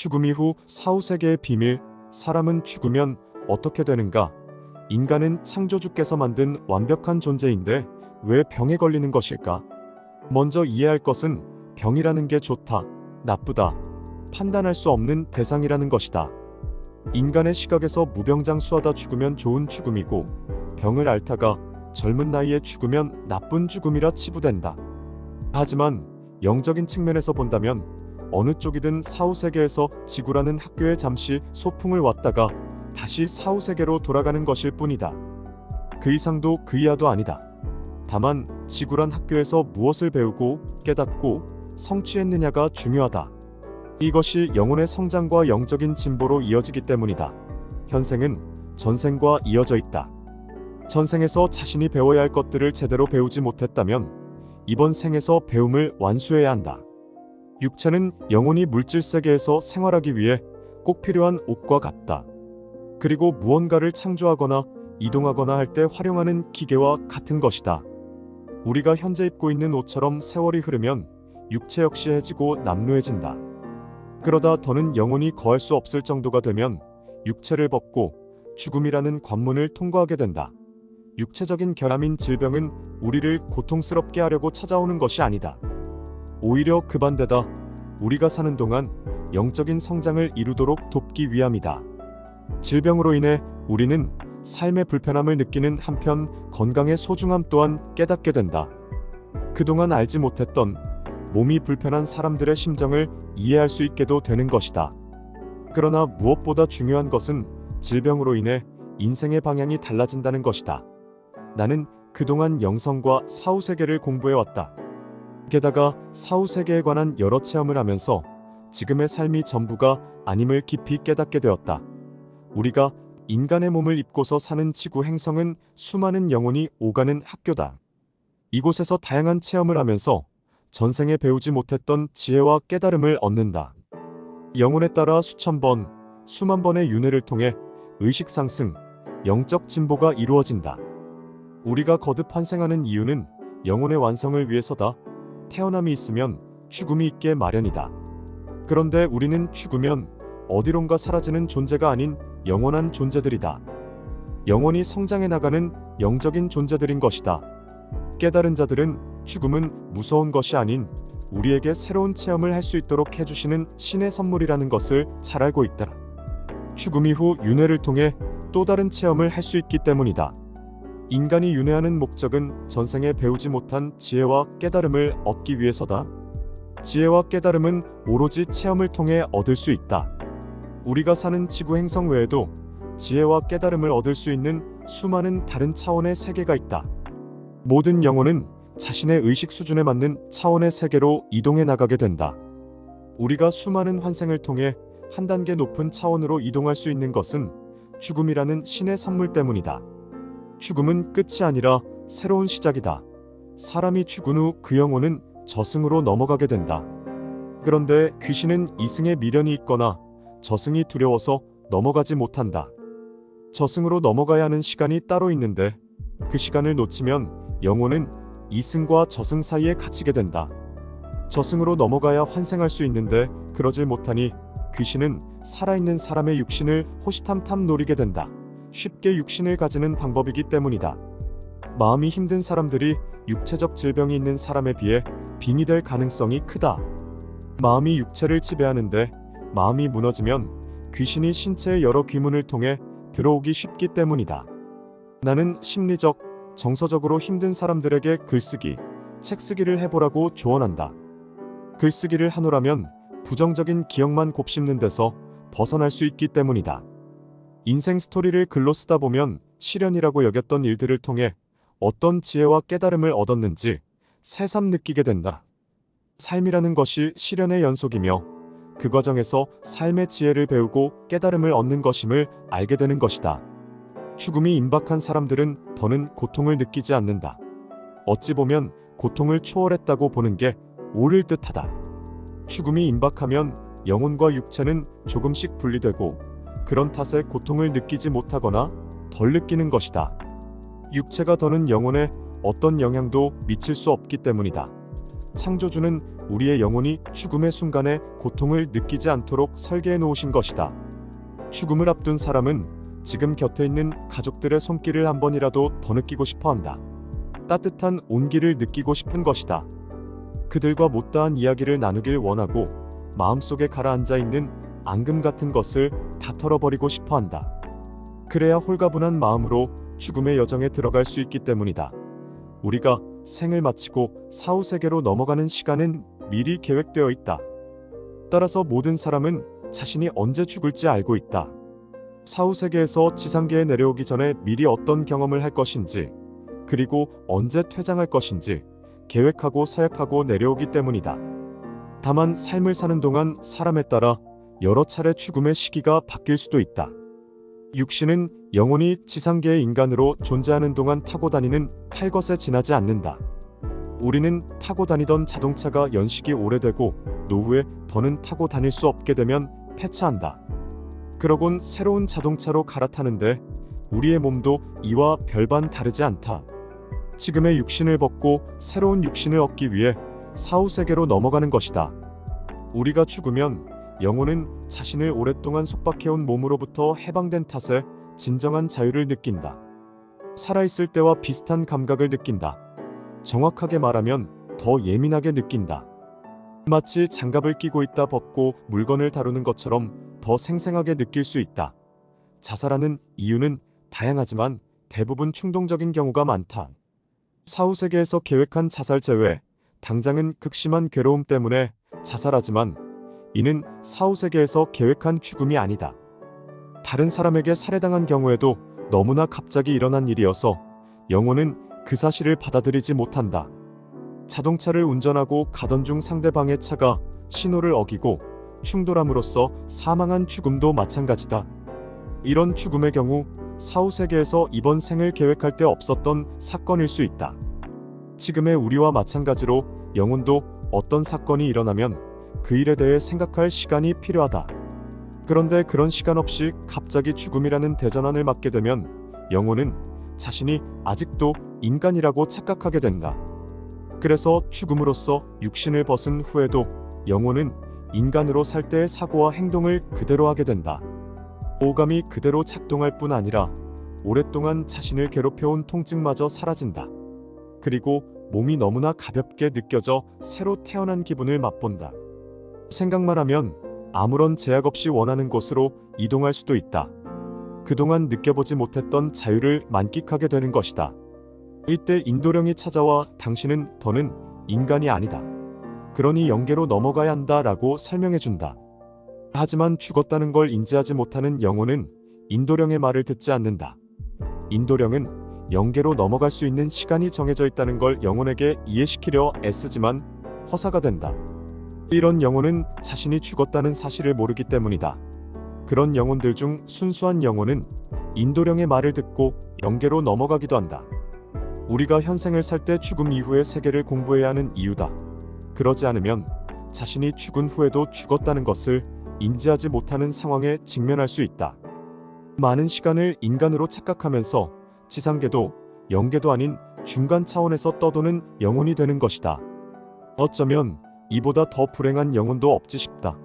죽음 이후 사후세계의 비밀, 사람은 죽으면 어떻게 되는가? 인간은 창조주께서 만든 완벽한 존재인데 왜 병에 걸리는 것일까? 먼저 이해할 것은 병이라는 게 좋다, 나쁘다, 판단할 수 없는 대상이라는 것이다. 인간의 시각에서 무병장수하다 죽으면 좋은 죽음이고, 병을 앓다가 젊은 나이에 죽으면 나쁜 죽음이라 치부된다. 하지만 영적인 측면에서 본다면 어느 쪽이든 사후세계에서 지구라는 학교에 잠시 소풍을 왔다가 다시 사후세계로 돌아가는 것일 뿐이다. 그 이상도 그 이하도 아니다. 다만 지구란 학교에서 무엇을 배우고 깨닫고 성취했느냐가 중요하다. 이것이 영혼의 성장과 영적인 진보로 이어지기 때문이다. 현생은 전생과 이어져 있다. 전생에서 자신이 배워야 할 것들을 제대로 배우지 못했다면 이번 생에서 배움을 완수해야 한다. 육체는 영혼이 물질세계에서 생활하기 위해 꼭 필요한 옷과 같다. 그리고 무언가를 창조하거나 이동하거나 할 때 활용하는 기계와 같은 것이다. 우리가 현재 입고 있는 옷처럼 세월이 흐르면 육체 역시 해지고 남루해진다. 그러다 더는 영혼이 거할 수 없을 정도가 되면 육체를 벗고 죽음이라는 관문을 통과하게 된다. 육체적인 결함인 질병은 우리를 고통스럽게 하려고 찾아오는 것이 아니다. 오히려 그 반대다. 우리가 사는 동안 영적인 성장을 이루도록 돕기 위함이다. 질병으로 인해 우리는 삶의 불편함을 느끼는 한편 건강의 소중함 또한 깨닫게 된다. 그동안 알지 못했던 몸이 불편한 사람들의 심정을 이해할 수 있게도 되는 것이다. 그러나 무엇보다 중요한 것은 질병으로 인해 인생의 방향이 달라진다는 것이다. 나는 그동안 영성과 사후세계를 공부해왔다. 게다가 사후세계에 관한 여러 체험을 하면서 지금의 삶이 전부가 아님을 깊이 깨닫게 되었다. 우리가 인간의 몸을 입고서 사는 지구 행성은 수많은 영혼이 오가는 학교다. 이곳에서 다양한 체험을 하면서 전생에 배우지 못했던 지혜와 깨달음을 얻는다. 영혼에 따라 수천 번, 수만 번의 윤회를 통해 의식 상승, 영적 진보가 이루어진다. 우리가 거듭 환생하는 이유는 영혼의 완성을 위해서다. 태어남이 있으면 죽음이 있게 마련이다. 그런데 우리는 죽으면 어디론가 사라지는 존재가 아닌 영원한 존재들이다. 영원히 성장해 나가는 영적인 존재들인 것이다. 깨달은 자들은 죽음은 무서운 것이 아닌 우리에게 새로운 체험을 할 수 있도록 해주시는 신의 선물이라는 것을 잘 알고 있다. 죽음 이후 윤회를 통해 또 다른 체험을 할 수 있기 때문이다. 인간이 윤회하는 목적은 전생에 배우지 못한 지혜와 깨달음을 얻기 위해서다. 지혜와 깨달음은 오로지 체험을 통해 얻을 수 있다. 우리가 사는 지구 행성 외에도 지혜와 깨달음을 얻을 수 있는 수많은 다른 차원의 세계가 있다. 모든 영혼은 자신의 의식 수준에 맞는 차원의 세계로 이동해 나가게 된다. 우리가 수많은 환생을 통해 한 단계 높은 차원으로 이동할 수 있는 것은 죽음이라는 신의 선물 때문이다. 죽음은 끝이 아니라 새로운 시작이다. 사람이 죽은 후 그 영혼은 저승으로 넘어가게 된다. 그런데 귀신은 이승에 미련이 있거나 저승이 두려워서 넘어가지 못한다. 저승으로 넘어가야 하는 시간이 따로 있는데 그 시간을 놓치면 영혼은 이승과 저승 사이에 갇히게 된다. 저승으로 넘어가야 환생할 수 있는데 그러질 못하니 귀신은 살아있는 사람의 육신을 호시탐탐 노리게 된다. 쉽게 육신을 가지는 방법이기 때문이다. 마음이 힘든 사람들이 육체적 질병이 있는 사람에 비해 빙이 될 가능성이 크다. 마음이 육체를 지배하는데 마음이 무너지면 귀신이 신체의 여러 귀문을 통해 들어오기 쉽기 때문이다. 나는 심리적, 정서적으로 힘든 사람들에게 글쓰기, 책쓰기를 해보라고 조언한다. 글쓰기를 하노라면 부정적인 기억만 곱씹는 데서 벗어날 수 있기 때문이다. 인생 스토리를 글로 쓰다 보면 시련이라고 여겼던 일들을 통해 어떤 지혜와 깨달음을 얻었는지 새삼 느끼게 된다. 삶이라는 것이 시련의 연속이며 그 과정에서 삶의 지혜를 배우고 깨달음을 얻는 것임을 알게 되는 것이다. 죽음이 임박한 사람들은 더는 고통을 느끼지 않는다. 어찌 보면 고통을 초월했다고 보는 게 옳을 듯하다. 죽음이 임박하면 영혼과 육체는 조금씩 분리되고 그런 탓에 고통을 느끼지 못하거나 덜 느끼는 것이다. 육체가 더는 영혼에 어떤 영향도 미칠 수 없기 때문이다. 창조주는 우리의 영혼이 죽음의 순간에 고통을 느끼지 않도록 설계해 놓으신 것이다. 죽음을 앞둔 사람은 지금 곁에 있는 가족들의 손길을 한 번이라도 더 느끼고 싶어 한다. 따뜻한 온기를 느끼고 싶은 것이다. 그들과 못다한 이야기를 나누길 원하고 마음속에 가라앉아 있는 앙금 같은 것을 다 털어버리고 싶어 한다. 그래야 홀가분한 마음으로 죽음의 여정에 들어갈 수 있기 때문이다. 우리가 생을 마치고 사후세계로 넘어가는 시간은 미리 계획되어 있다. 따라서 모든 사람은 자신이 언제 죽을지 알고 있다. 사후세계에서 지상계에 내려오기 전에 미리 어떤 경험을 할 것인지, 그리고 언제 퇴장할 것인지 계획하고 사약하고 내려오기 때문이다. 다만 삶을 사는 동안 사람에 따라 여러 차례 죽음의 시기가 바뀔 수도 있다. 육신은 영혼이 지상계의 인간으로 존재하는 동안 타고 다니는 탈것에 지나지 않는다. 우리는 타고 다니던 자동차가 연식이 오래되고 노후에 더는 타고 다닐 수 없게 되면 폐차한다. 그러곤 새로운 자동차로 갈아타는데 우리의 몸도 이와 별반 다르지 않다. 지금의 육신을 벗고 새로운 육신을 얻기 위해 사후세계로 넘어가는 것이다. 우리가 죽으면 영혼은 자신을 오랫동안 속박해온 몸으로부터 해방된 탓에 진정한 자유를 느낀다. 살아있을 때와 비슷한 감각을 느낀다. 정확하게 말하면 더 예민하게 느낀다. 마치 장갑을 끼고 있다 벗고 물건을 다루는 것처럼 더 생생하게 느낄 수 있다. 자살하는 이유는 다양하지만 대부분 충동적인 경우가 많다. 사후세계에서 계획한 자살 제외, 당장은 극심한 괴로움 때문에 자살하지만 이는 사후세계에서 계획한 죽음이 아니다. 다른 사람에게 살해당한 경우에도 너무나 갑자기 일어난 일이어서 영혼은 그 사실을 받아들이지 못한다. 자동차를 운전하고 가던 중 상대방의 차가 신호를 어기고 충돌함으로써 사망한 죽음도 마찬가지다. 이런 죽음의 경우 사후세계에서 이번 생을 계획할 때 없었던 사건일 수 있다. 지금의 우리와 마찬가지로 영혼도 어떤 사건이 일어나면 그 일에 대해 생각할 시간이 필요하다. 그런데 그런 시간 없이 갑자기 죽음이라는 대전환을 맞게 되면 영혼은 자신이 아직도 인간이라고 착각하게 된다. 그래서 죽음으로써 육신을 벗은 후에도 영혼은 인간으로 살 때의 사고와 행동을 그대로 하게 된다. 오감이 그대로 작동할 뿐 아니라 오랫동안 자신을 괴롭혀온 통증마저 사라진다. 그리고 몸이 너무나 가볍게 느껴져 새로 태어난 기분을 맛본다. 생각만 하면 아무런 제약 없이 원하는 곳으로 이동할 수도 있다. 그동안 느껴보지 못했던 자유를 만끽하게 되는 것이다. 이때 인도령이 찾아와 당신은 더는 인간이 아니다. 그러니 영계로 넘어가야 한다 라고 설명해준다. 하지만 죽었다는 걸 인지하지 못하는 영혼은 인도령의 말을 듣지 않는다. 인도령은 영계로 넘어갈 수 있는 시간이 정해져 있다는 걸 영혼에게 이해시키려 애쓰지만 허사가 된다. 이런 영혼은 자신이 죽었다는 사실을 모르기 때문이다. 그런 영혼들 중 순수한 영혼은 인도령의 말을 듣고 영계로 넘어가기도 한다. 우리가 현생을 살 때 죽음 이후의 세계를 공부해야 하는 이유다. 그러지 않으면 자신이 죽은 후에도 죽었다는 것을 인지하지 못하는 상황에 직면할 수 있다. 많은 시간을 인간으로 착각하면서 지상계도 영계도 아닌 중간 차원에서 떠도는 영혼이 되는 것이다. 어쩌면 이보다 더 불행한 영혼도 없지 싶다.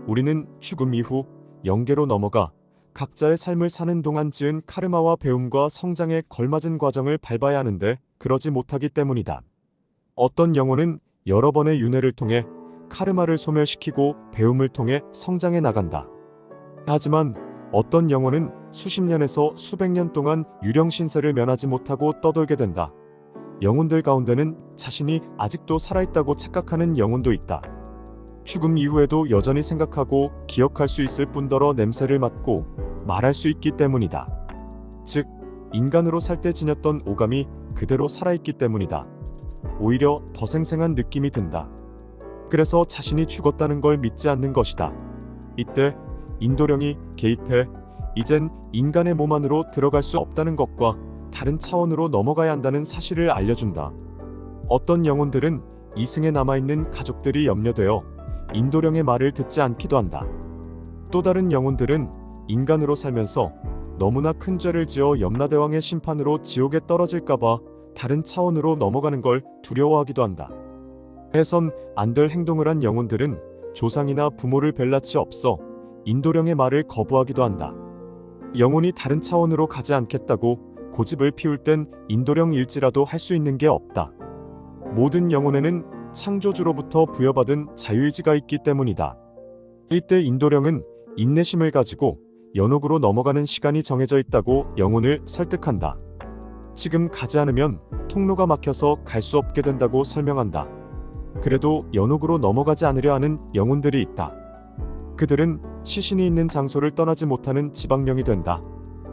우리는 죽음 이후 영계로 넘어가 각자의 삶을 사는 동안 지은 카르마와 배움과 성장에 걸맞은 과정을 밟아야 하는데 그러지 못하기 때문이다. 어떤 영혼은 여러 번의 윤회를 통해 카르마를 소멸시키고 배움을 통해 성장해 나간다. 하지만 어떤 영혼은 수십 년에서 수백 년 동안 유령신세를 면하지 못하고 떠돌게 된다. 영혼들 가운데는 자신이 아직도 살아있다고 착각하는 영혼도 있다. 죽음 이후에도 여전히 생각하고 기억할 수 있을 뿐더러 냄새를 맡고 말할 수 있기 때문이다. 즉, 인간으로 살 때 지녔던 오감이 그대로 살아있기 때문이다. 오히려 더 생생한 느낌이 든다. 그래서 자신이 죽었다는 걸 믿지 않는 것이다. 이때 인도령이 개입해 이젠 인간의 몸 안으로 들어갈 수 없다는 것과 다른 차원으로 넘어가야 한다는 사실을 알려준다. 어떤 영혼들은 이승에 남아있는 가족들이 염려되어 인도령의 말을 듣지 않기도 한다. 또 다른 영혼들은 인간으로 살면서 너무나 큰 죄를 지어 염라대왕의 심판으로 지옥에 떨어질까봐 다른 차원으로 넘어가는 걸 두려워하기도 한다. 해선 안 될 행동을 한 영혼들은 조상이나 부모를 뵐 낯이 없어 인도령의 말을 거부하기도 한다. 영혼이 다른 차원으로 가지 않겠다고 고집을 피울 땐 인도령일지라도 할 수 있는 게 없다. 모든 영혼에는 창조주로부터 부여받은 자유의지가 있기 때문이다. 이때 인도령은 인내심을 가지고 연옥으로 넘어가는 시간이 정해져 있다고 영혼을 설득한다. 지금 가지 않으면 통로가 막혀서 갈 수 없게 된다고 설명한다. 그래도 연옥으로 넘어가지 않으려 하는 영혼들이 있다. 그들은 시신이 있는 장소를 떠나지 못하는 지방령이 된다.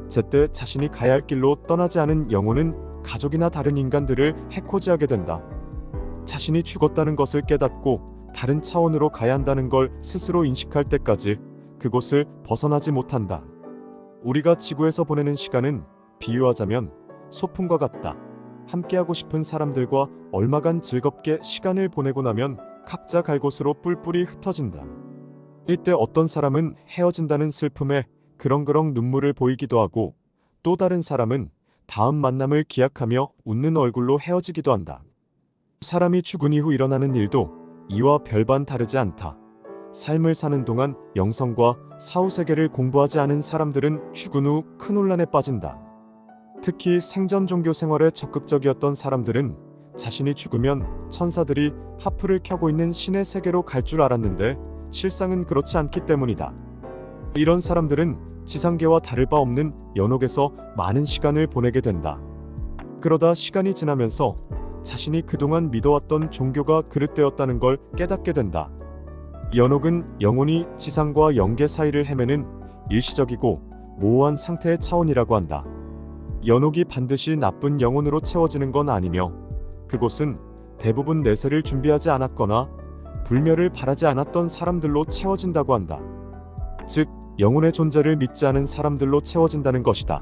제때 자신이 가야 할 길로 떠나지 않은 영혼은 가족이나 다른 인간들을 해코지하게 된다. 자신이 죽었다는 것을 깨닫고 다른 차원으로 가야 한다는 걸 스스로 인식할 때까지 그곳을 벗어나지 못한다. 우리가 지구에서 보내는 시간은 비유하자면 소풍과 같다. 함께하고 싶은 사람들과 얼마간 즐겁게 시간을 보내고 나면 각자 갈 곳으로 뿔뿔이 흩어진다. 이때 어떤 사람은 헤어진다는 슬픔에 그렁그렁 눈물을 보이기도 하고 또 다른 사람은 다음 만남을 기약하며 웃는 얼굴로 헤어지기도 한다. 사람이 죽은 이후 일어나는 일도 이와 별반 다르지 않다. 삶을 사는 동안 영성과 사후세계를 공부하지 않은 사람들은 죽은 후 큰 혼란에 빠진다. 특히 생전 종교 생활에 적극적이었던 사람들은 자신이 죽으면 천사들이 하프를 켜고 있는 신의 세계로 갈 줄 알았는데 실상은 그렇지 않기 때문이다. 이런 사람들은 지상계와 다를 바 없는 연옥에서 많은 시간을 보내게 된다. 그러다 시간이 지나면서 자신이 그동안 믿어왔던 종교가 그릇되었다는 걸 깨닫게 된다. 연옥은 영혼이 지상과 영계 사이를 헤매는 일시적이고 모호한 상태의 차원이라고 한다. 연옥이 반드시 나쁜 영혼으로 채워지는 건 아니며 그곳은 대부분 내세를 준비하지 않았거나 불멸을 바라지 않았던 사람들로 채워진다고 한다. 즉 영혼의 존재를 믿지 않은 사람들로 채워진다는 것이다.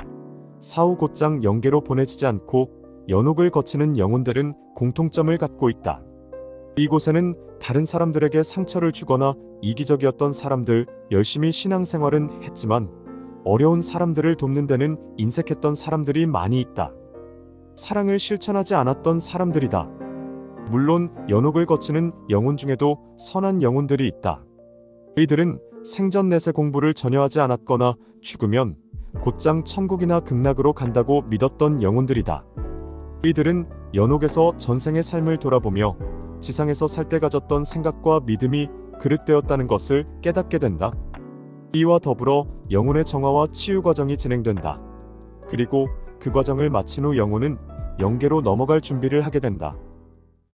사후 곧장 영계로 보내지지 않고 연옥을 거치는 영혼들은 공통점을 갖고 있다. 이곳에는 다른 사람들에게 상처를 주거나 이기적이었던 사람들, 열심히 신앙생활은 했지만 어려운 사람들을 돕는 데는 인색했던 사람들이 많이 있다. 사랑을 실천하지 않았던 사람들이다. 물론 연옥을 거치는 영혼 중에도 선한 영혼들이 있다. 이들은 생전 내세 공부를 전혀 하지 않았거나 죽으면 곧장 천국이나 극락으로 간다고 믿었던 영혼들이다. 이들은 연옥에서 전생의 삶을 돌아보며 지상에서 살 때 가졌던 생각과 믿음이 그릇되었다는 것을 깨닫게 된다. 이와 더불어 영혼의 정화와 치유 과정이 진행된다. 그리고 그 과정을 마친 후 영혼은 영계로 넘어갈 준비를 하게 된다.